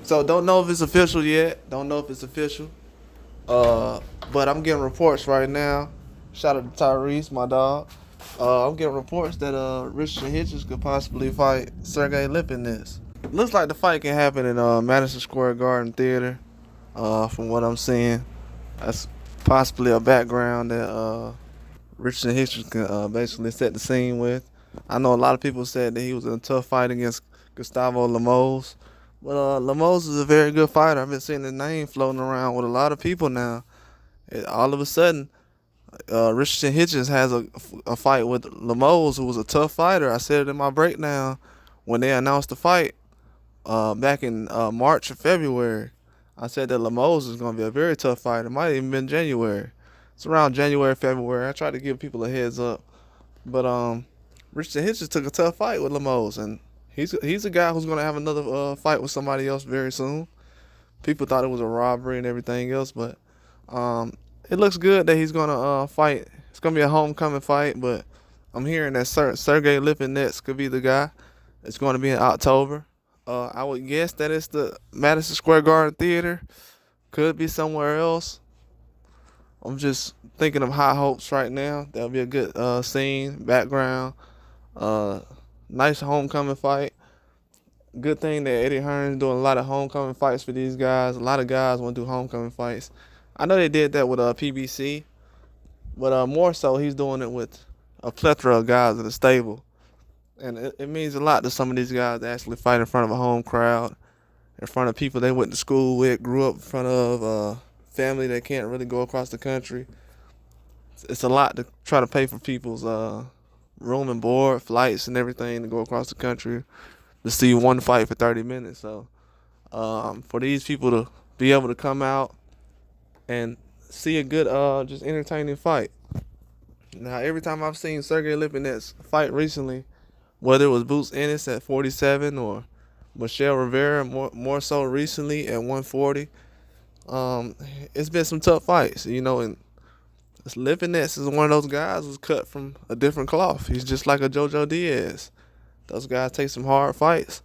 So don't know if it's official yet. Don't know if it's official. But I'm getting reports right now. Shout out to Tyrese, my dog. I'm getting reports that Richardson Hitchins could possibly fight Sergey Lipinets. Looks like the fight can happen in Madison Square Garden Theater. From what I'm seeing, that's possibly a background that Richardson Hitchins can basically set the scene with. I know a lot of people said that he was in a tough fight against Gustavo Lemos. But Lemos is a very good fighter. I've been seeing his name floating around with a lot of people now. All of a sudden, Richardson Hitchins has a fight with Lemos, who was a tough fighter. I said it in my breakdown when they announced the fight back in March or February. I said that Lemos is going to be a very tough fighter. It might have even been January. It's around January, February. I tried to give people a heads up. But Richardson Hitchins took a tough fight with Lemos, and he's a guy who's going to have another fight with somebody else very soon. People thought it was a robbery and everything else, but it looks good that he's going to fight. It's going to be a homecoming fight, but I'm hearing that Sergey Lipinets could be the guy. It's going to be in October. I would guess that it's the Madison Square Garden Theater. Could be somewhere else. I'm just thinking of high hopes right now. That'll be a good scene, background. Nice homecoming fight. Good thing that Eddie Hearn's doing a lot of homecoming fights for these guys. A lot of guys want to do homecoming fights. I know they did that with PBC, but more so he's doing it with a plethora of guys in the stable. And it means a lot to some of these guys to actually fight in front of a home crowd, in front of people they went to school with, grew up in front of, family that can't really go across the country. It's a lot to try to pay for people's room and board, flights and everything to go across the country to see one fight for 30 minutes. So for these people to be able to come out and see a good, just entertaining fight. Now, every time I've seen Sergey Lipinets fight recently, whether it was Boots Ennis at 47 or Michelle Rivera more so recently at 140, it's been some tough fights, and Lipinets is one of those guys who's cut from a different cloth. He's just like a JoJo Diaz. Those guys take some hard fights.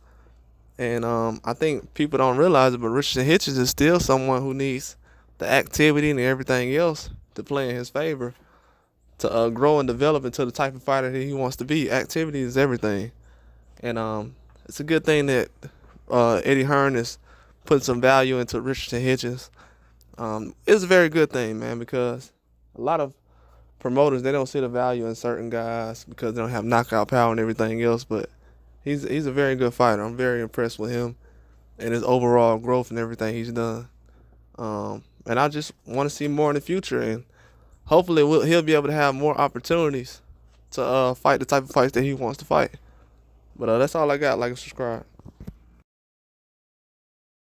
And I think people don't realize it, but Richardson Hitchins is still someone who needs the activity and everything else to play in his favor to grow and develop into the type of fighter that he wants to be. Activity is everything. And it's a good thing that Eddie Hearn is putting some value into Richardson Hitchins. It's a very good thing, man, because a lot of promoters, they don't see the value in certain guys because they don't have knockout power and everything else, but he's a very good fighter. I'm very impressed with him and his overall growth and everything he's done. And I just want to see more in the future, and hopefully he'll be able to have more opportunities to fight the type of fights that he wants to fight. But that's all I got. Like and subscribe.